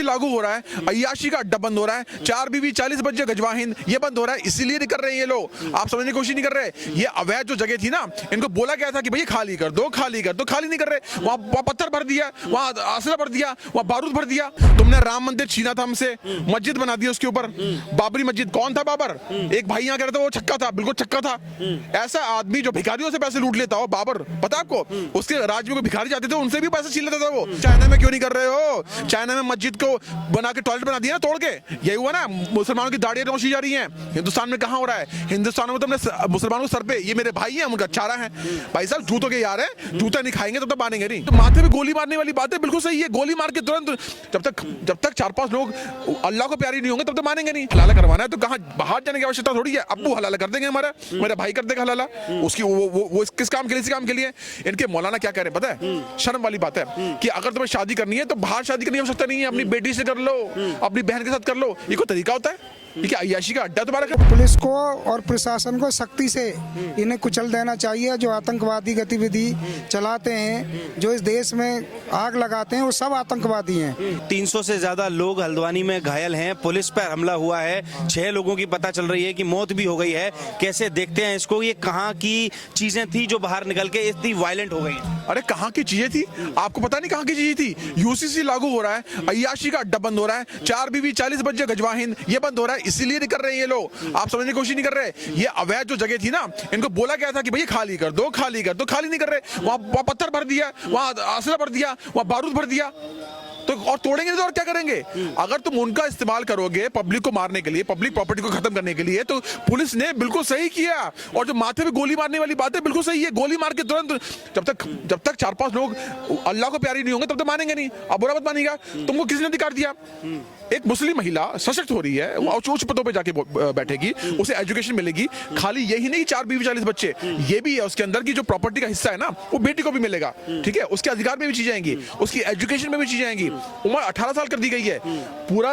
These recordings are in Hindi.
यूसीसी लागू हो रहा है, अय्याशी का अड्डा बंद हो रहा है, 4 बीवी 40 बच्चे गजवा हिंद ये बंद हो रहा है, इसीलिए नहीं कर रहे हैं ये लोग। आप समझने की कोशिश नहीं कर रहे। ये अवैध जो जगह थी ना, इनको बोला गया था कि भैया खाली कर दो, खाली कर दो, खाली नहीं कर रहे। वहां पत्थर भर दिया, वहां असला भर दिया, वहां बारूद भर दिया। तुमने राम मंदिर छीना था हमसे, मस्जिद बना दी उसके ऊपर, बाबरी मस्जिद। कौन था बाबर? एक भाई यहाँ कह रहा था वो छक्का था, बिल्कुल छक्का था। ऐसा आदमी जो भिखारियों से पैसे लूट लेता हो, बाबर, पता आपको? उसके राज्य में कोई भिखारी जाते थे, उनसे भी पैसे छीन लेता था वो। चाइना में क्यों नहीं कर रहे हो? चाइना में मस्जिद को बना के टॉयलेट बना दिया ना तोड़ के। यही हुआ ना, मुसलमानों की दाढ़ियां नोची जा रही हैं। हिंदुस्तान में कहां हो रहा है? हिंदुस्तान में तो हमने मुसलमानों के सर पे, ये मेरे भाई हैं, उनका चारा है। भाई साहब जूतों के यार है, जूता नहीं खाएंगे तब तक मानेंगे नहीं। तो माथे पे गोली मारने वाली बात है, बिल्कुल सही है। गोली मार के तुरंत, जब तक 4-5 लोग अल्लाह को प्यारी नहीं होंगे तब तक मानेंगे नहीं। हलाला करवाना है तो कहां बाहर जाने की आवश्यकता थोड़ी है। अब्बू हलाला कर देंगे, हमारा मेरा भाई कर देगा हलाला। उसकी वो किस काम के लिए? इसी काम के लिए। इनके मौलाना क्या कह रहे हैं पता है? शर्म वाली बात है कि अगर तुम्हें शादी करनी है तो बाहर शादी करने की आवश्यकता नहीं है, अपनी बेटी से कर लो, अपनी बहन के साथ कर लो। ये कोई तरीका होता है? ये क्या अय्याशी का अड्डा तुम्हारा? पुलिस को और प्रशासन को सख्ती से इन्हें कुचल देना चाहिए। जो आतंकवादी गतिविधि चलाते हैं, जो इस देश में आग लगाते हैं, वो सब आतंकवादी हैं। 300 से ज्यादा लोग हल्द्वानी में घायल हैं, पुलिस पर हमला हुआ है, 6 लोगों की पता चल रही है कि मौत भी हो गई है। कैसे देखते हैं इसको? ये कहाँ की चीजें थी जो बाहर निकल के इतनी वायलेंट हो गई? अरे कहाँ की चीजें थी? आपको पता नहीं कहाँ की चीजें थी? यूसीसी लागू हो रहा है, अय्याशी का अड्डा बंद हो रहा है, 4 बीवी 40 बच्चे गजवा हिंद ये बंद हो रहा है, इसीलिए नहीं कर रहे हैं ये लोग। आप समझने की कोशिश नहीं कर रहे। ये अवैध जो जगह थी ना, इनको बोला गया था कि भैया खाली कर दो, खाली कर दो, खाली नहीं कर रहे। वहां पत्थर भर दिया, वहां असला भर दिया, वहां बारूद भर दिया। तो और तोड़ेंगे तो और क्या करेंगे? अगर तुम उनका इस्तेमाल करोगे पब्लिक को मारने के लिए, पब्लिक प्रॉपर्टी को खत्म करने के लिए, तो पुलिस ने बिल्कुल सही किया। और जो माथे पे गोली मारने वाली बात है, बिल्कुल सही है। गोली मार के तुरंत, जब तक 4-5 लोग अल्लाह को प्यारी नहीं होंगे तब तक मानेंगे नहीं। अब बुरा मत मानेगा। तुमको किसने अधिकार दिया? एक मुस्लिम महिला सशक्त हो रही है, वो उच्च पदों पे जाके बैठेगी, उसे एजुकेशन मिलेगी। खाली यही नहीं 4 बीवी 40 बच्चे, ये भी है उसके अंदर की जो प्रॉपर्टी का हिस्सा है ना, वो बेटी को भी मिलेगा। ठीक है, उसके अधिकार में भी चीजें आएंगी, उसकी एजुकेशन में भी चीजें आएंगी। उम्र 18 साल कर दी गई है।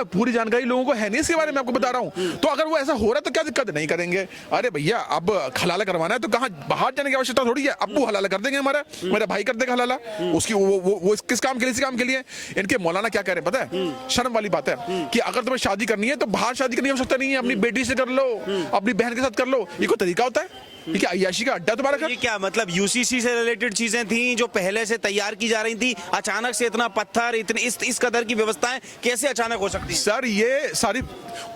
पूरी जानकारी लोगों को है नहीं इसके बारे में, आपको बता रहा हूं। तो अगर वो ऐसा हो रहा है तो क्या दिक्कत है? नहीं करेंगे। अरे भैया अब हलाला करवाना है तो कहां बाहर जाने की आवश्यकता थोड़ी है। अब्बू हलाला कर देंगे, हमारा मेरा भाई कर देगा हलाला। उसकी वो किस काम के लिए? इसी काम के लिए। इनके मौलाना क्या कह रहे हैं पता है? शर्म वाली बात है कि अगर तुम्हें शादी करनी है तो बाहर शादी करने की आवश्यकता नहीं है, अपनी बेटी से कर लो, अपनी बहन के साथ कर लो। ये कोई तरीका होता है? ये क्या अय्याशी का अड्डा तुम्हारा? ये क्या मतलब यूसीसी से रिलेटेड चीजें थी जो पहले से तैयार की जा रही थी, अचानक से इतना पत्थर, इतनी इस कदर की व्यवस्थाएं कैसे अचानक हो सकती है? सर ये सारी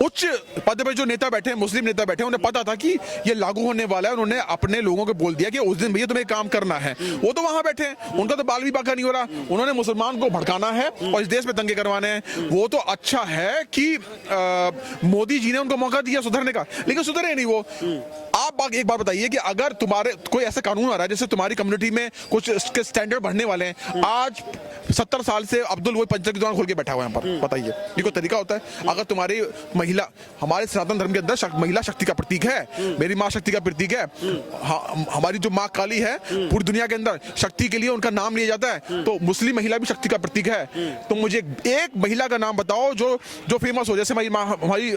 उच्च पद पे जो नेता बैठे हैं, मुस्लिम नेता बैठे हैं, उन्हें पता था कि ये लागू होने वाला है। उन्होंने अपने लोगों को बोल दिया कि उस दिन भैया तुम्हें काम करना है। वो तो वहां बैठे हैं, उनका तो बाल भी बाका नहीं हो रहा। उन्होंने मुसलमान को भड़काना है और इस देश में दंगे करवाने हैं। वो तो अच्छा है कि मोदी जी ने उनको मौका दिया सुधरने का, लेकिन सुधरे नहीं वो। आप एक बार बताइए कि अगर तुम्हारे कोई ऐसा कानून आ रहा है जैसे तुम्हारी कम्युनिटी में कुछ स्टैंडर्ड बढ़ने वाले हैं, आज 70 साल से अब्दुल वही पंचर की दुकान खोल के बैठा हुआ है यहाँ पर, बताइए ये कोई तरीका होता है? अगर तुम्हारी महिला, हमारे सनातन धर्म के अंदर महिला शक्ति का प्रतीक है, मेरी माँ शक्ति का प्रतीक है। हमारी जो माँ काली है, पूरी दुनिया के अंदर शक्ति के लिए उनका नाम लिया जाता है, तो मुस्लिम महिला भी शक्ति का प्रतीक है। तो मुझे एक महिला का नाम बताओ जो फेमस हो, जैसे हमारी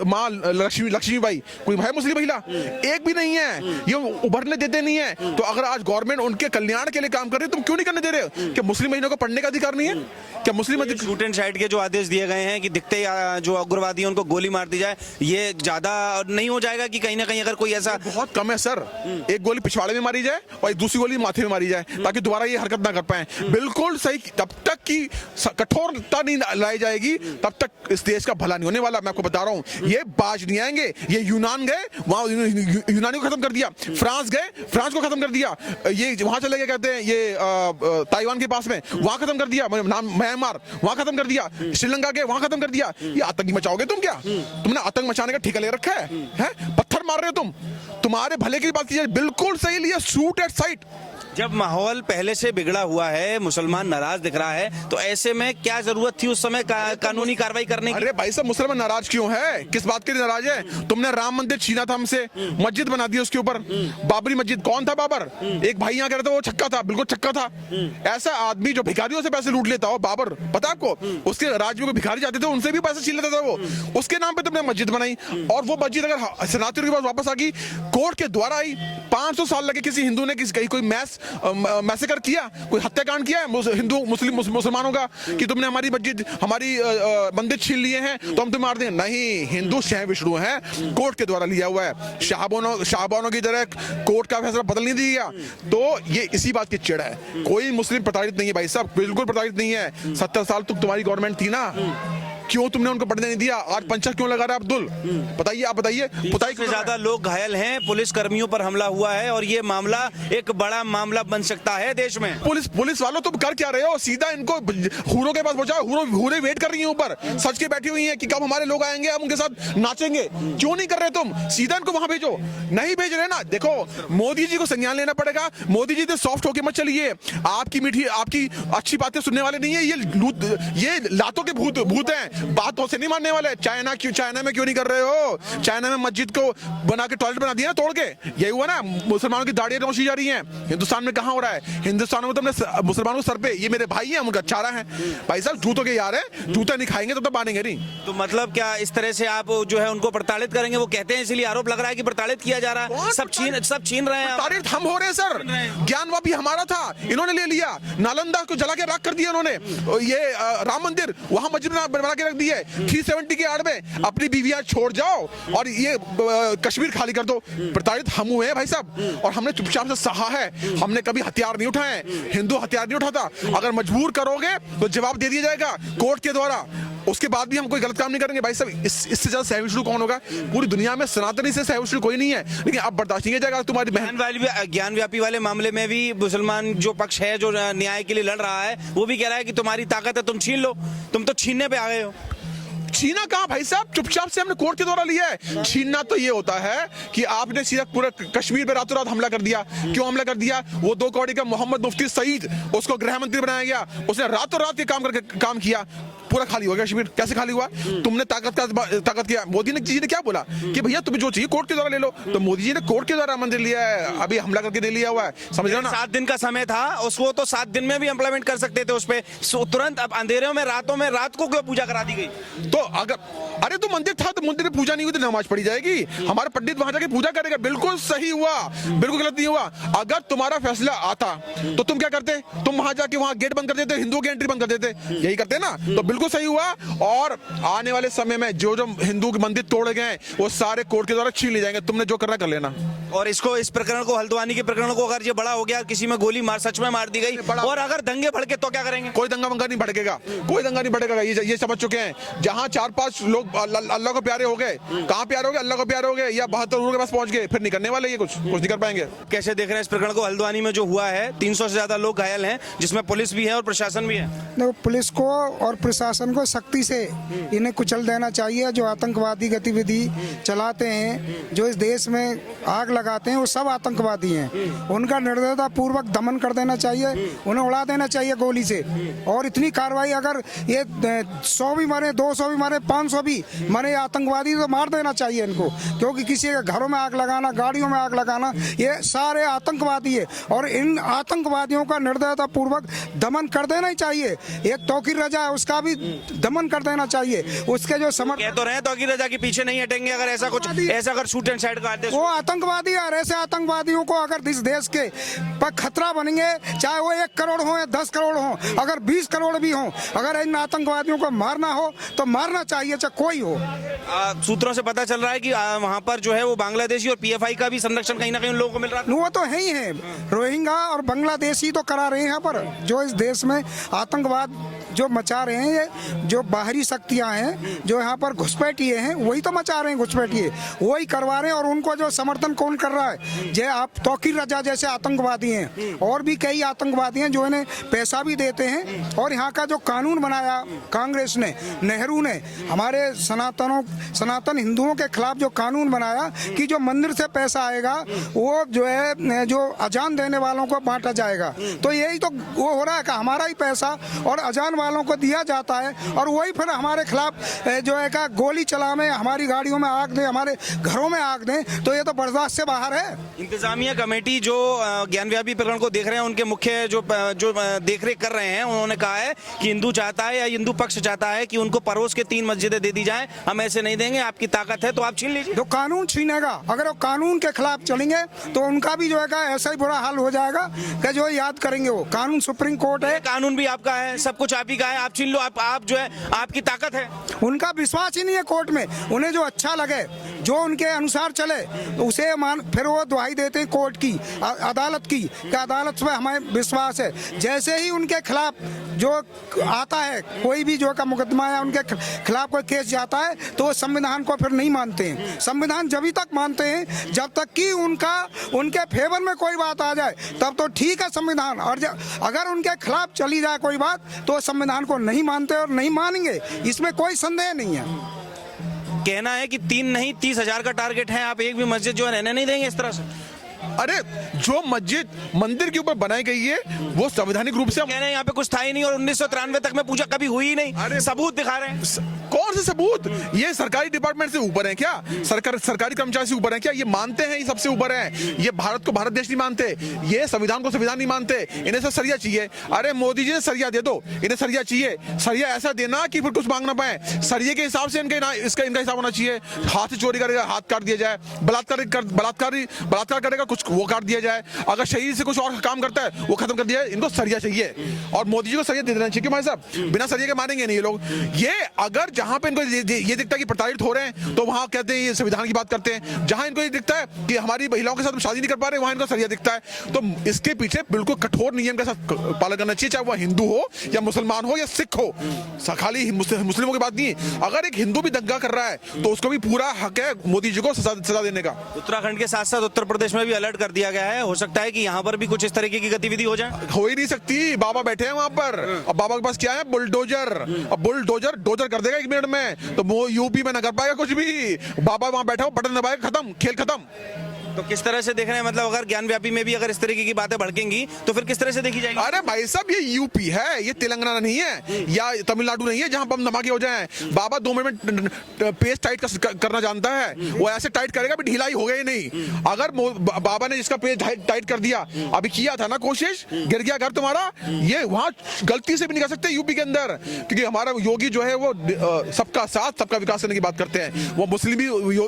माँ लक्ष्मीबाई। कोई है मुस्लिम महिला? एक भी नहीं है। ये उभरने देते नहीं है। तो अगर आज गवर्नमेंट उनके कल्याण के लिए काम कर रही है, तुम क्यों नहीं करने दे रहे हो? क्या मुस्लिम महिलाओं को पढ़ने का अधिकार नहीं है? क्या मुस्लिम शूट एंड साइड के जो आदेश दिए गए हैं कि दिखते ही जो उग्रवादी है उनको गोली मार दी जाए, ये ज्यादा नहीं हो जाएगा कि कहीं ना कहीं अगर कोई ऐसा? बहुत कम है सर। एक गोली पिछवाड़े में मारी जाए और एक दूसरी गोली माथे में मारी जाए, ताकि दोबारा ये हरकत ना कर पाए। बिल्कुल सही। तब तक की कठोरता नहीं लाई जाएगी तब तक इस देश का भला नहीं होने वाला। मैं आपको बता रहा हूँ, ये बाज नहीं आएंगे। ये यूनान गए, वहां यूनानी को खत्म कर दिया। फ्रांस गए, फ्रांस को खत्म कर दिया। ये वहां चले गए, कहते हैं ये ताइवान के पास में, वहां खत्म कर दिया। म्यांमार, वहां खत्म कर दिया। श्रीलंका गए, वहां खत्म कर दिया। ये आतंकी मचाओगे तुम? क्या तुमने आतंक मचाने का ठेका ले रखा है? पत्थर मार रहे हो तुम? तुम्हारे भले की बात कीजिए, बिल्कुल सही लिया, शूट एट साइट। जब माहौल पहले से बिगड़ा हुआ है, मुसलमान नाराज दिख रहा है, तो ऐसे में क्या जरूरत थी उस समय कानूनी कार्रवाई करने की? अरे भाई साहब, मुसलमान नाराज क्यों है? किस बात के लिए नाराज है? तुमने राम मंदिर छीना था हमसे, मस्जिद बना दी उसके ऊपर, बाबरी मस्जिद। कौन था बाबर? एक भाई यहाँ कह रहा था वो छक्का था, बिल्कुल छक्का था। ऐसा आदमी जो भिखारियों से पैसे लूट लेता हो, बाबर, पता आपको? उसके राज्य में कोई भिखारी जाते थे, उनसे भी पैसे छीन लेता था वो। उसके नाम पे तुमने मस्जिद बनाई, और वो मस्जिद अगर शरणार्थियों के पास वापस आ गई, कोर्ट के द्वारा आई। 500 साल लगे किसी हिंदू ने कोई मैस मैसेकर किया, कोई हत्याकांड किया है हिंदू मुसलमानों का कि तुमने हमारी मस्जिद हमारी मंदिर छीन लिए हैं तो हम तुम्हें मार दें? नहीं, हिंदू स्वयं विष्णु है, कोर्ट के द्वारा लिया हुआ है। शाहबानों की तरह कोर्ट का फैसला बदल नहीं दिया। तो ये इसी बात की चिढ़ है। कोई मुस्लिम प्रताड़ित नहीं है भाई साहब, बिल्कुल प्रताड़ित नहीं है। 70 साल तक तुम्हारी गवर्नमेंट थी ना, क्यों तुमने उनको पढ़ने नहीं दिया? आज पंचर क्यों लगा रहा है अब्दुल? बताइए, आप बताइए। पुताई से ज्यादा लोग घायल हैं, पुलिस कर्मियों पर हमला हुआ है और ये मामला एक बड़ा मामला बन सकता है देश में। पुलिस वालों तुम कर क्या रहे हो? सीधा इनको हूरों के पास पहुंचाओ। हूरें वेट कर रही हैं ऊपर, सच के बैठी हुई हैं कि कब हमारे लोग आएंगे, हम उनके साथ नाचेंगे। क्यों नहीं कर रहे तुम? सीधा इनको वहां भेजो। नहीं भेज रहे ना, देखो मोदी जी को संज्ञान लेना पड़ेगा। मोदी जी तो सॉफ्ट होके मत चलिए। आपकी अच्छी बातें सुनने वाले नहीं है। ये लातों के भूत हैं, बातों से नहीं मानने वाले। चाइना में क्यों नहीं कर रहे हो? चाइना में मस्जिद को बना के टॉयलेट बना दिया ना तोड़ के, यही हुआ ना। मुसलमानों की दाढ़ियां नोची जा रही हैं। हिंदुस्तान में कहां हो रहा है? हिंदुस्तान में तो हमने मुसलमानों के सर पे, ये मेरे भाई हैं, उनका चारा है। भाई साहब जूतों के यार है, जूता नहीं खाएंगे तो मानेंगे नहीं। तो मतलब क्या इस तरह से आप जो है उनको प्रताड़ित करेंगे? वो कहते हैं, इसलिए आरोप लग रहा है कि प्रताड़ित किया जा रहा है, सब छीन रहे हैं। प्रताड़ित हम हो रहे हैं सर। ज्ञानवापी हमारा था, इन्होंने ले लिया। नालंदा को जला के राख कर दिया इन्होंने। ये राम मंदिर वहां मस्जिद बना के रख दी है। 370 के आड़ में अपनी बीवियां छोड़ जाओ और ये कश्मीर खाली कर दो। प्रताड़ित हम हुए हैं भाई साहब, और हमने चुपचाप से सहा है। हमने कभी हथियार नहीं उठाए। हिंदू हथियार नहीं उठाता। अगर मजबूर करोगे तो जवाब दे दिया जाएगा कोर्ट के द्वारा। उसके बाद भी हम कोई गलत काम नहीं करेंगे भाई साहब। इससे ज्यादा सहिष्णु कौन होगा पूरी दुनिया में? सनातनी से सहिष्णु कोई नहीं है। लेकिन अब बर्दाश्त नहीं किया जाएगा। तुम्हारी बहन ज्ञानव्यापी वाले मामले में भी मुसलमान जो पक्ष है, जो न्याय के लिए लड़ रहा है, वो भी कह रहा है कि तुम्हारी ताकत है, तुम छीन लो। तुम तो छीनने पे आ गए हो। छीना कहाँ भाई साहब? चुपचाप से हमने कोर्ट के द्वारा लिया है। छीनना तो ये होता है कि आपने सीधा पूरा कश्मीर पे रातों रात हमला कर दिया। क्यों हमला कर दिया? वो 2 कौड़ी का मोहम्मद मुफ्ती सईद, उसको गृह मंत्री बनाया गया। उसने रातों रात ये काम किया, पूरा खाली हो गया कश्मीर। कैसे खाली हुआ? तुमने ताकत किया। मोदी जी ने क्या बोला कि भैया तुम्हें जो चाहिए कोर्ट के द्वारा ले लो। तो मोदी जी ने कोर्ट के द्वारा मंदिर लिया है, अभी हमला करके दे लिया हुआ है। समझ रहे हो ना? 7 दिन का समय था, उसको तो 7 दिन में भी इंप्लीमेंट कर सकते थे उस पे तुरंत। अब अंधेरे में रात को क्यों पूजा करा दी गई? तो अरे तो मंदिर था, तो मंदिर में पूजा नहीं हुई तो नमाज पढ़ी जाएगी। हमारा पंडित वहां जाके पूजा करेगा। बिल्कुल सही हुआ, बिल्कुल गलत नहीं हुआ। अगर तुम्हारा फैसला आता तो तुम क्या करते? तुम वहां जाके वहां गेट बंद कर देते, हिंदुओं की एंट्री बंद कर देते। यही करते ना? तो बिल्कुल सही हुआ। और आने वाले समय में जो हिंदू के मंदिर तोड़े गए वो सारे कोर्ट के द्वारा छीन ले जाएंगे। तुमने जो करना कर लेना। और इस प्रकरण को, हल्द्वानी के प्रकरण को, अगर ये बड़ा हो गया, किसी में गोली सच में मार दी गई, और अगर दंगे भड़के तो क्या करेंगे? कोई दंगा वंगा नहीं भड़केगा, कोई दंगा नहीं भड़केगा। ये समझ चुके हैं। जहां 4-5 लोग अल्लाह को प्यारे हो गए, कहां प्यारे हो गए? अल्लाह को प्यारे हो गए या 72 के पास पहुंच गए, फिर नहीं करने वाले ये कुछ नहीं कर पाएंगे। कैसे देख रहे हैं इस प्रकरण को? हल्द्वानी में जो हुआ है, 300 से ज्यादा लोग घायल हैं, जिसमें पुलिस भी है और प्रशासन भी है। देखो, पुलिस को और प्रशासन को सख्ती से इन्हें कुचल देना चाहिए। जो आतंकवादी गतिविधि चलाते हैं, जो इस देश में आग लगाते हैं, वो सब आतंकवादी हैं। उनका निर्दयता पूर्वक दमन कर देना चाहिए, उन्हें उड़ा देना चाहिए गोली से। और इतनी कार्रवाई, अगर ये 100 भी मरे, 200 भी मरे, 500 भी मरे आतंकवादी, तो मार देना चाहिए इनको। क्योंकि किसी के घरों में आग लगाना, गाड़ियों में आग लगाना, ये सारे आतंकवादी है। और इन आतंकवादियों का निर्दयता पूर्वक दमन कर देना ही चाहिए। एक तौकीर रजा है, उसका भी दमन कर देना चाहिए। उसके जो कह तो रहे तौकीर रजा के पीछे नहीं हटेंगे अगर ऐसा शूट एंड साइड करते। वो आतंकवादी है, और ऐसे आतंकवादियों को अगर इस देश के पर खतरा बनेंगे, चाहे वो 1 करोड़ हो या 10 करोड़ हो, अगर 20 करोड़ भी हो, अगर इन आतंकवादियों को मारना हो तो मारना चाहिए, चाहे कोई हो। सूत्रों से पता चल रहा है कि वहां पर जो है वो बांग्लादेशी और PFI का भी संरक्षण कहीं ना कहीं उन लोगों को मिल रहा है। वो तो है ही है, रोहिंग्या और बांग्लादेशी तो करा रहे हैं यहाँ पर। जो इस देश में आतंकवाद जो मचा रहे हैं, ये जो बाहरी शक्तियां हैं, जो यहाँ पर घुसपैठिए हैं, वही तो मचा रहे हैं। घुसपैठिए वही करवा रहे हैं। और उनको जो समर्थन कौन कर रहा है? जो आप तौकीर रजा जैसे आतंकवादी हैं, और भी कई आतंकवादी हैं जो इन्हें पैसा भी देते हैं। और यहाँ का जो कानून बनाया कांग्रेस ने, नेहरू ने, हमारे सनातन हिंदुओं के खिलाफ जो कानून बनाया कि जो मंदिर से पैसा आएगा वो जो है, जो अजान देने वालों को बांटा जाएगा। तो यही तो वो हो रहा है कि हमारा ही पैसा और अजान वालों को दिया जाता है और वही फिर हमारे खिलाफ जो है का गोली चलावे, हमारी गाड़ियों में आग दें, हमारे घरों में आग दें, तो ये तो बर्दाश्त से बाहर है। इंतजामिया कमेटी जो ज्ञानव्यापी प्रकरण को देख रहे हैं, उनके मुख्य जो देखरेख कर रहे हैं, उन्होंने कहा है कि हिंदू चाहता है या हिंदू पक्ष चाहता है कि उनको पड़ोस के 3 मस्जिदें दे दी जाएं, हम ऐसे नहीं देंगे, आपकी ताकत है तो आप छीन लीजिए। जो कानून छीनेगा, अगर वो कानून के खिलाफ चलेंगे तो उनका भी जो है ऐसा ही बुरा हाल हो जाएगा कि जो याद करेंगे वो कानून। सुप्रीम कोर्ट है, कानून भी आपका है, सब कुछ आप ही का है, आप छीन लो, आप जो है आपकी ताकत है। उनका विश्वास ही नहीं है कोर्ट में। उन्हें जो अच्छा लगे, जो उनके अनुसार चले, तो उसे मान, फिर वो दुहाई देते हैं कोर्ट की, अदालत की, कि अदालत पे हमें विश्वास है। जैसे ही उनके खिलाफ जो आता है कोई भी जो का मुकदमा या उनके खिलाफ कोई केस जाता है, तो वो संविधान को फिर नहीं मानते हैं। संविधान जब तक मानते हैं जब तक कि उनके फेवर में कोई बात आ जाए, तब तो ठीक है संविधान, और अगर उनके खिलाफ चली जाए कोई बात तो संविधान को नहीं मानते और नहीं मानेंगे, इसमें कोई संदेह नहीं है। कहना है कि 3 नहीं 30,000 का टारगेट है, आप एक भी मस्जिद जो है रहने नहीं देंगे इस तरह से। अरे जो मस्जिद मंदिर के ऊपर बनाई गई है वो संवैधानिक रूप से कह रहे हैं यहाँ पे कुछ था ही नहीं और 1993 तक में पूजा कभी हुई ही नहीं। अरे सबूत दिखा रहे हैं। कौन से सबूत? ये सरकारी डिपार्टमेंट से ऊपर है क्या? सरकारी कर्मचारी से ऊपर है क्या? ये मानते हैं ये सबसे ऊपर है। ये भारत को भारत देश नहीं मानते, ये संविधान को संविधान नहीं मानते। इन्हें सब सरिया चाहिए। अरे मोदी जी ने सरिया दे दो, इन्हें सरिया चाहिए। सरिया ऐसा देना कि फिर कुछ मांग ना पाए। सरिये के हिसाब से इनका हिसाब होना चाहिए। हाथ से चोरी करेगा हाथ काट दिया जाए, बलात्कार करेगा कुछ वो काट दिया जाए, अगर शहीद से कुछ और काम करता है वो खत्म कर दिया जाए। इनको सरिया चाहिए और मोदी जी को सरिया दे देना चाहिए। भाई साहब, बिना सरिया के मानेंगे नहीं ये लोग। ये अगर जहां पे इनको ये दिखता है कि प्रताड़ित हो रहे हैं तो वहां कहते हैं ये संविधान की बात करते हैं। जहां इनको ये दिखता है कि हमारी महिलाओं के साथ हम शादी नहीं कर पा रहे, वहां इनको सरिया दिखता है। तो इसके पीछे बिल्कुल कठोर नियम के साथ पालन करना चाहिए, चाहे वह हिंदू हो या मुसलमान हो या सिख हो। खाली मुस्लिमों की बात नहीं है। अगर एक हिंदू भी दंगा कर रहा है तो उसको भी पूरा हक है मोदी जी को सजा देने का। उत्तराखंड के साथ साथ उत्तर प्रदेश में भी अलर्ट कर दिया गया है। हो सकता है कि यहाँ पर भी कुछ इस तरीके की गतिविधि हो जाए। हो ही नहीं सकती। बाबा बैठे हैं वहां पर, अब बाबा के पास क्या है? बुलडोजर। अब बुलडोजर कर देगा 1 मिनट में, तो वो यूपी में ना कर पाएगा कुछ भी। बाबा वहां बैठा हो, बटन दबाएगा, खत्म, खेल खत्म। तो किस तरह से देख रहे हैं, मतलब अगर ज्ञानव्यापी में भी अगर इस तरीके की बातें भड़केंगी तो फिर किस तरह से देखी जाएगी? अरे भाई साहब, ये यूपी है, ये तेलंगाना नहीं है या तमिलनाडु नहीं है जहां बम धमाके हो जाएं। बाबा 2 मिनट में पेस्ट टाइट करना जानता है, वो ऐसे टाइट करेगा भी ढिलाई हो गई नहीं। अगर बाबा ने जिसका पेस्ट टाइट कर दिया, अभी किया था ना कोशिश, गिर गया घर तुम्हारा, ये वहां गलती से भी नहीं कर सकते यूपी के अंदर, क्योंकि हमारा योगी जो है वो सबका साथ सबका विकास करने की बात करते हैं। वो मुस्लिम भी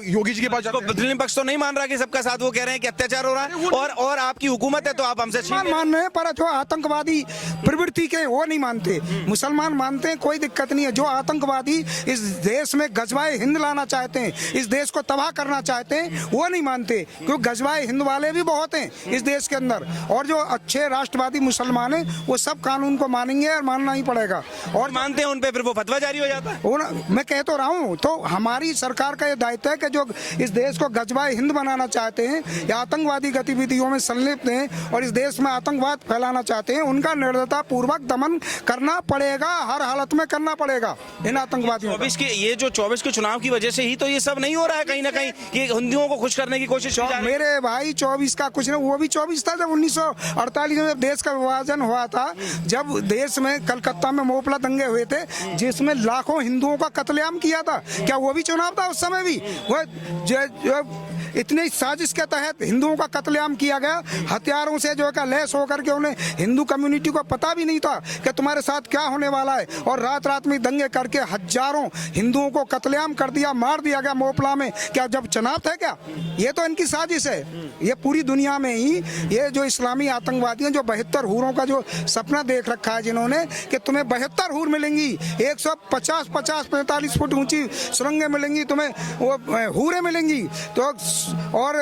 योगी जी के पास जाते हैं। मुस्लिम पक्ष तो नहीं मान रहा कि सबका साथ, वो कह रहे हैं कि अत्याचार हो रहा है और आपकी हुकूमत है तो आप हमसे मान रहे हैं, पर जो आतंकवादी प्रवृत्ति के वो नहीं मानते। मुसलमान मानते हैं, कोई दिक्कत नहीं है। जो आतंकवादी इस देश में गजवाए हिंद लाना चाहते हैं, इस देश को तबाह करना चाहते हैं, वो नहीं मानते, क्योंकि गजवाए हिंद वाले भी बहुत हैं इस देश के अंदर। और जो अच्छे राष्ट्रवादी मुसलमान हैं वो सब कानून को मानेंगे और मानना ही पड़ेगा। और मानते हैं उन पे फिर वो फतवा जारी हो जाता है। मैं कह तो रहा हूँ, तो हमारी सरकार का ये दायित्व है कि जो इस देश को गजवाए हिंद बनाना चाहते हैं या आतंकवादी गतिविधियों में संलिप्त हैं और इस देश में आतंकवाद फैलाना चाहते हैं, उनका निर्दयता पूर्वक दमन करना पड़ेगा, हर हालत में करना पड़ेगा इन आतंकवादियों। 24 के चुनाव की वजह से ही तो ये सब नहीं हो रहा है कहीं ना कहीं, कि हिंदुओं को खुश करने की कोशिश हो रही है। मेरे भाई 24 का कुछ नहीं, वो भी 24 था जब 1948 में देश का विभाजन हुआ था, जब देश में कलकत्ता में मोपला दंगे हुए थे जिसमें लाखों हिंदुओं का कत्लेआम किया था। क्या वो भी चुनाव था उस समय भी? वो इतनी साजिश के तहत हिंदुओं का कत्लेआम किया गया, हथियारों से जो है लैस होकर के। उन्हें हिंदू कम्युनिटी को पता भी नहीं था कि तुम्हारे साथ क्या होने वाला है, और रात रात में दंगे करके हजारों हिंदुओं को कत्लेआम कर दिया, मार दिया गया मोपला में। क्या जब चुनाव थे क्या? ये तो इनकी साजिश है। ये पूरी दुनिया में ही ये जो इस्लामी आतंकवादी हैं, जो 72 हूरों का जो सपना देख रखा है जिन्होंने, कि तुम्हें 72 हूर मिलेंगी, 150-45 फुट ऊंची सुरंगें मिलेंगी, तुम्हें वो हूरें मिलेंगी, तो और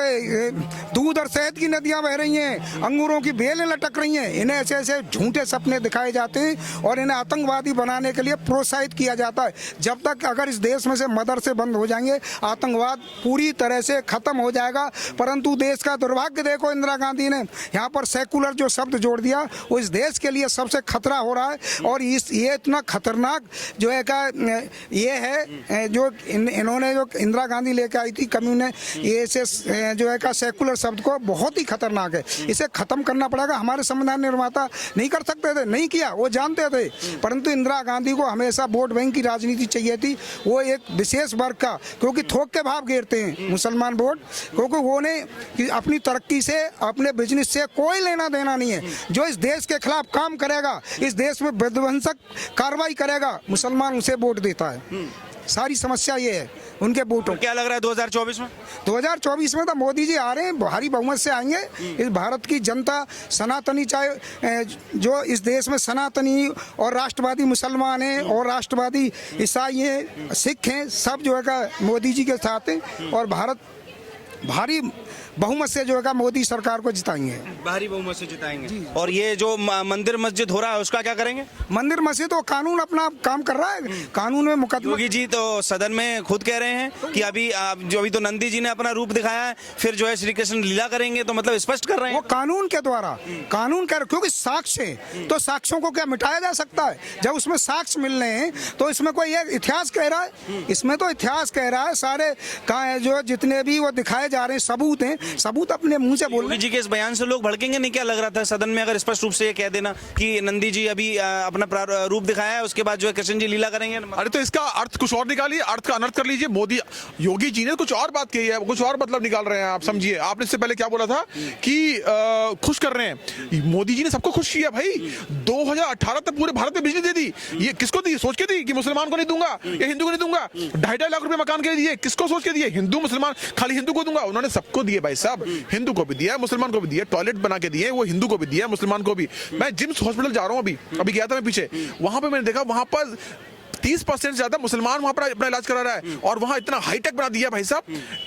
दूध और शहद की नदियां बह रही हैं, अंगूरों की बेलें लटक रही हैं। इन्हें ऐसे ऐसे झूठे सपने दिखाए जाते हैं और इन्हें आतंकवादी बनाने के लिए प्रोत्साहित किया जाता है। जब तक अगर इस देश में से मदरसे बंद हो जाएंगे, आतंकवाद पूरी तरह से खत्म हो जाएगा। परंतु देश का दुर्भाग्य देखो, इंदिरा गांधी ने यहाँ पर सेकुलर जो शब्द जोड़ दिया, वो इस देश के लिए सबसे खतरा हो रहा है। और ये इतना खतरनाक जो है का ये है जो इन्होंने जो इंदिरा गांधी लेके आई थी कम्युनिस्ट, ये ऐसे जो है का सेकुलर शब्द को बहुत ही खतरनाक है। इसे खत्म करना पड़ेगा। हमारे संविधान निर्माता नहीं कर सकते थे, नहीं किया, वो जानते थे, परंतु इंदिरा गांधी को हमेशा वोट बैंक की राजनीति चाहिए थी। वो एक विशेष वर्ग का, क्योंकि थोक के भाव घेरते हैं मुसलमान वोट, क्योंकि वो ने अपनी तरक्की से, अपने बिजनेस से कोई लेना देना नहीं है। जो इस देश के खिलाफ काम करेगा, इस देश में विध्वंसक कार्रवाई करेगा, मुसलमान उसे वोट देता है। सारी समस्या ये है उनके वोटों। क्या लग रहा है 2024 में? 2024 में तो मोदी जी आ रहे हैं, भारी बहुमत से आएंगे। इस भारत की जनता सनातनी, चाहे जो इस देश में सनातनी और राष्ट्रवादी मुसलमान हैं और राष्ट्रवादी ईसाई हैं, सिख हैं, सब जो है का मोदी जी के साथ हैं और भारत भारी बहुमत से जो है मोदी सरकार को जिताएंगे, भारी बहुमत से जिताएंगे। और ये जो मंदिर मस्जिद हो रहा है उसका क्या करेंगे? मंदिर मस्जिद तो कानून अपना काम कर रहा है, कानून में मुकदमा। योगी जी तो सदन में खुद कह रहे हैं कि अभी तो नंदी जी ने अपना रूप दिखाया है, फिर जो है श्री कृष्ण लीला करेंगे, तो मतलब स्पष्ट कर रहे हैं वो कानून के द्वारा, कानून कर, क्योंकि साक्ष्य, तो साक्ष्यों को क्या मिटाया जा सकता है? जब उसमें साक्ष्य मिल रहे हैं तो इसमें कोई ये इतिहास कह रहा है? इसमें तो इतिहास कह रहा है, सारे कहाँ है जो जितने भी वो दिखाए जा रहे हैं सबूत हैं, सबूत अपने मुंह से बोल रहे योगी जी के इस बयान से लोग भड़केंगे नहीं? क्या लग रहा था सदन में अगर स्पष्ट रूप से ये कह देना कि नंदी जी अभी अपना रूप दिखाया है, उसके बाद जो है कृष्ण जी लीला करेंगे? अरे तो इसका अर्थ कुछ और निकालिए, अर्थ का अनर्थ कर लीजिए। मोदी योगी जी ने कुछ और बात कही है, कुछ और मतलब निकाल रहे हैं आप, समझिए। आपने इससे पहले क्या बोला था कि खुश कर रहे हैं। मोदी जी ने सबको खुश किया भाई। 2018 तक पूरे भारत में बिजली दे दी। ये किसको दी? सोच के दी कि मुसलमान को नहीं दूंगा या हिंदू को नहीं दूंगा। 2.5 लाख रुपए मकान के दिए, किसको सोच के दिए? हिंदू मुसलमान, खाली हिंदू को दूंगा? उन्होंने सबको दिए भाई साहब, हिंदू को भी दिया, मुसलमान को भी दिया, टॉयलेट बना के दिए, वो हिंदू को भी दिया, मुसलमान को भी। मैं जिम्स हॉस्पिटल जा रहा हूँ, अभी गया था मैं पीछे, वहां पे मैंने देखा वहां पर 30% से ज्यादा मुसलमान वहां पर अपना इलाज करा रहा है। और वहां इतना हाईटेक बना दिया भाई साहब,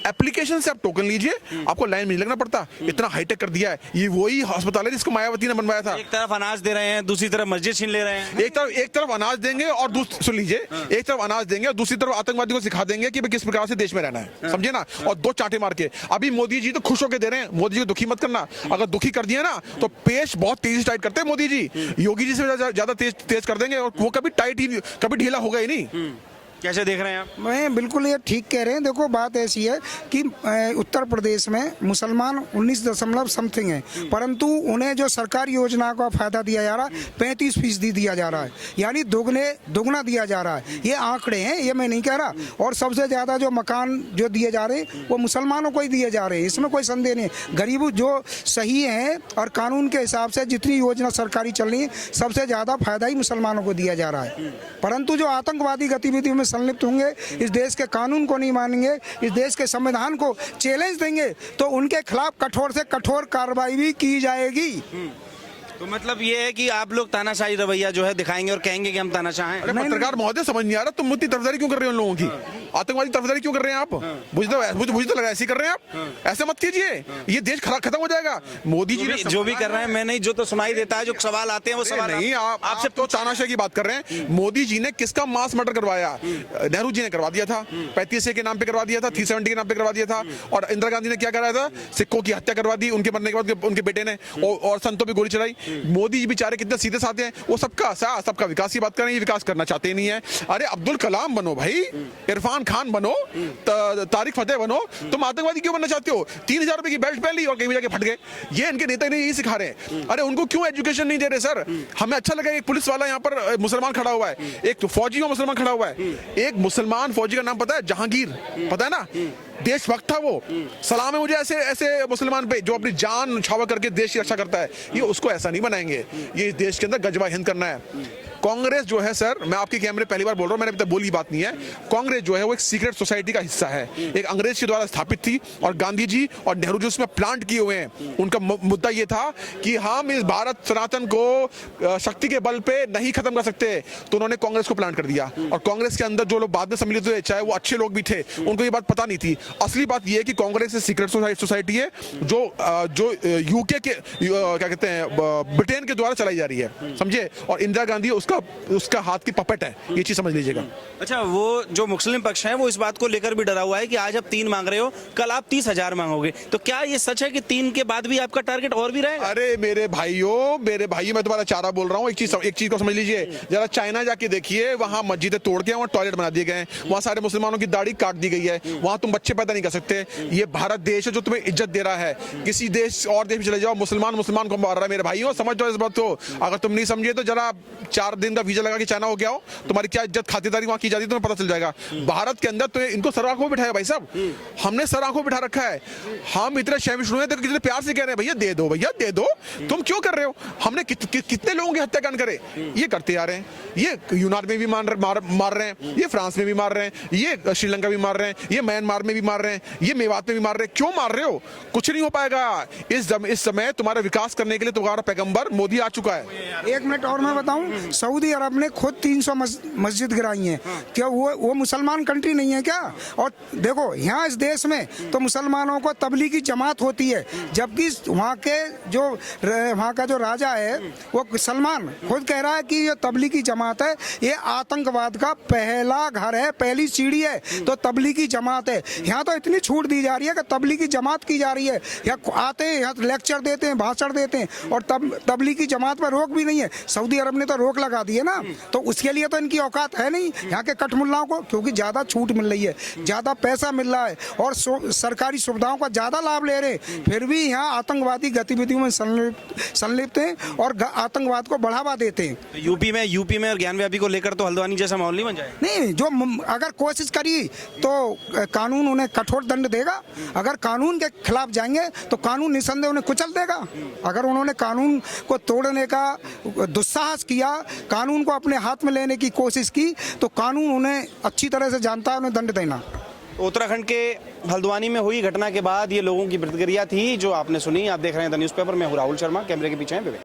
एप्लीकेशन से आप टोकन लीजिए, आपको लाइन में नहीं लगना पड़ता, इतना हाईटेक कर दिया है। ये वही अस्पताल है जिसको मायावती ने बनवाया था। एक तरफ अनाज दे रहे हैं, दूसरी तरफ मस्जिद छीन ले रहे हैं। एक तरफ अनाज देंगे और सुन लीजिए, एक तरफ अनाज देंगे और दूसरी तरफ आतंकवादी को सिखा देंगे कि किस प्रकार से देश में रहना है, समझे ना? और 2 चांटे मार के। अभी मोदी जी तो खुश होकर दे रहे हैं, मोदी जी को दुखी मत करना। अगर दुखी कर दिया ना तो पेश बहुत तेजी से टाइट करते हैं मोदी जी। योगी जी से ज्यादा तेज कर देंगे और वो कभी टाइट ही, कभी ढीला होगा ही नहीं। कैसे देख रहे हैं आप? मैं बिल्कुल ये ठीक कह रहे हैं। देखो बात ऐसी है कि उत्तर प्रदेश में मुसलमान 19 है, परंतु उन्हें जो सरकारी योजना का फायदा दिया जा रहा है 35% दिया जा रहा है, यानी दोगुना दिया जा रहा है। ये आंकड़े हैं, ये मैं नहीं कह रहा। और सबसे ज्यादा जो मकान जो दिए जा रहे हैं वो मुसलमानों को ही दिए जा रहे हैं, इसमें कोई संदेह नहीं। गरीब जो सही है और कानून के हिसाब से जितनी योजना सरकारी चल रही है, सबसे ज्यादा फायदा ही मुसलमानों को दिया जा रहा है। परंतु जो आतंकवादी गतिविधियों में संलिप्त होंगे, इस देश के कानून को नहीं मानेंगे, इस देश के संविधान को चैलेंज देंगे, तो उनके खिलाफ कठोर से कठोर कार्रवाई भी की जाएगी। तो मतलब ये है कि आप लोग तानाशाही रवैया जो है दिखाएंगे और कहेंगे कि हम तानाशाह हैं। अरे पत्रकार महोदय, समझ नहीं आ रहा तुम इतनी तरफदारी क्यों कर रहे हो उन लोगों की? आतंकवादी तरफदारी क्यों कर रहे हैं आप? मुझे तो लगा ऐसे कर रहे हैं आप। ऐसे मत कीजिए, ये देश खत्म हो जाएगा। मोदी जी ने जो भी कर रहे हैं, मैं नहीं, जो तो सुनाई देता है, जो सवाल आते हैं वो सवाल नहीं। आपसे तो तानाशाही की बात कर रहे हैं। मोदी जी ने किसका मास मर्डर करवाया? नेहरू जी ने करवा दिया था, 35A के नाम पे करवा दिया था, 370 के नाम पे करवा दिया था। और इंदिरा गांधी ने क्या कराया था? सिखों की हत्या करवा दी, उनके मरने के बाद उनके बेटे ने, और संतों पे गोली चलाई। मोदी जी बेचारे कितने सीधे साधे हैं। वो सबका विकास की बात कर रहे हैं, विकास करना चाहते नहीं है। अरे अब्दुल कलाम बनो भाई, इरफान खान बनो, तारिक फतेह बनो। तुम आतंकवादी क्यों बनना चाहते हो? 3000 रुपए की बेल्ट पहन ली और कहीं जाके फट गए। ये इनके नेता नहीं यही सिखा रहे हैं। अरे उनको क्यों एजुकेशन नहीं दे रहे सर? हमें अच्छा लगा एक पुलिस वाला यहाँ पर मुसलमान खड़ा हुआ है, एक फौजी में मुसलमान खड़ा हुआ है। एक मुसलमान फौजी का नाम पता है? जहांगीर, पता है ना? देशभक्त था वो। सलाम है मुझे ऐसे मुसलमान पे जो अपनी जान न्यौछावर करके देश की रक्षा करता है। ये उसको ऐसा नहीं बनाएंगे। ये देश के अंदर गजवा हिंद करना है। कांग्रेस जो है सर, मैं आपके कैमरे पहली बार बोल रहा हूं, मैंने अभी तक बोली बात नहीं है। कांग्रेस जो है वो एक सीक्रेट सोसाइटी का हिस्सा है, एक अंग्रेज के द्वारा स्थापित थी। और गांधी जी और नेहरू जी उसमें प्लांट किए हुए हैं। उनका मुद्दा ये था कि हम इस भारत सनातन को शक्ति के बल पे नहीं खत्म कर सकते, तो उन्होंने कांग्रेस को प्लांट कर दिया। और कांग्रेस के अंदर जो लोग बाद में सम्मिलित हुए, चाहे वो अच्छे लोग भी थे, उनको ये बात पता नहीं थी। असली बात ये है कि कांग्रेस एक सीक्रेट सोसाइटी है जो यूके के क्या कहते हैं, ब्रिटेन के द्वारा चलाई जा रही है, समझे? और इंदिरा गांधी उसका हाथ की पपेट है, ये चीज समझ लीजिएगा। अच्छा, वो जो मुस्लिम पक्ष है वो इस बात को लेकर भी डरा हुआ है कि आज आप 3 मांग रहे हो, कल आप 30,000 मांगोगे, तो क्या ये सच है कि 3 के बाद भी आपका टारगेट और भी रहेगा? अरे मेरे भाइयों, मैं तुम्हारा चारा बोल रहा हूँ। एक चीज को समझ लीजिए, जरा चाइना जाके देखिए, वहां मस्जिदें तोड़ के वहां टॉयलेट बना दिए गए हैं, वहां सारे मुसलमानों की दाढ़ी काट दी गई है, वहां तुम बच्चे पैदा नहीं कर सकते। ये भारत देश है जो तुम्हें इज्जत दे रहा है। किसी देश और देश में चले जाओ, मुसलमान को मार रहा है। मेरे भाइयों समझ जाओ इस बात को। अगर तुम नहीं समझे तो जरा 4 दिन का वीजा लगा के चाइना हो गया हो, तुम्हारी क्या इज्जत खातिरदारी वहां की जाती है तुम्हें पता चल जाएगा। भारत के अंदर तो इनको सर आंखों बिठाया भाई साहब, हमने सर आंखों बिठा रखा है। हम इतने शर्मिष्णु हैं, कितने प्यार से कह रहे हैं भैया दे दो, भैया दे दो, तुम क्यों कर रहे हो? हमने कितने लोगों की हत्याकांड करे, ये करते आ रहे हैं। ये यूनान में भी मार रहे हैं, ये फ्रांस में भी मार रहे हैं, ये श्रीलंका भी मार रहे हैं, ये म्यांमार में भी मार रहे हैं, ये मेवात में भी मार रहे हैं। क्यों मार रहे हो? कुछ नहीं हो पाएगा। इस समय तुम्हारा विकास करने के लिए तुम्हारा पैगंबर मोदी आ चुका है। 1 मिनट और मैं बताऊं, सऊदी अरब ने खुद 300 मस्जिद गिराई हैं। क्या वो मुसलमान कंट्री नहीं है क्या? और देखो यहाँ इस देश में तो मुसलमानों को तबलीगी जमात होती है, जबकि वहाँ का जो राजा है वो सलमान खुद कह रहा है कि ये तबलीगी जमात है, ये आतंकवाद का पहला घर है, पहली सीढ़ी है, तो तबलीगी जमात है। यहाँ तो इतनी छूट दी जा रही है कि तबलीगी जमात की जा रही है। यहाँ आते हैं, यहाँ लेक्चर देते हैं, भाषण देते हैं, और तबलीगी जमात पर रोक भी नहीं है। सऊदी अरब ने तो रोक लगा दी है ना, तो उसके लिए तो इनकी औकात है नहीं यहाँ के कठमुल्लाओं को, क्योंकि ज्यादा छूट मिल रही है, ज्यादा पैसा मिल रहा है और सरकारी सुविधाओं का ज्यादा लाभ ले रहे हैं, फिर भी यहाँ आतंकवादी गतिविधियों में संलिप्त हैं और आतंकवाद को बढ़ावा देते हैं। यूपी में और ज्ञानव्यापी को लेकर तो हल्द्वानी जैसा माहौल नहीं बन जाए? नहीं, जो अगर कोशिश करी तो कानून उन्हें कठोर दंड देगा। अगर कानून के खिलाफ जाएंगे तो कानून निसंदेह उन्हें कुचल देगा। अगर उन्होंने कानून को तोड़ने का दुस्साहस किया, कानून को अपने हाथ में लेने की कोशिश की, तो कानून उन्हें अच्छी तरह से जानता है, उन्हें दंड देना। उत्तराखंड के हल्द्वानी में हुई घटना के बाद ये लोगों की प्रतिक्रिया थी जो आपने सुनी। आप देख रहे हैं द न्यूज़पेपर में हूं राहुल शर्मा, कैमरे के पीछे हैं विवेक।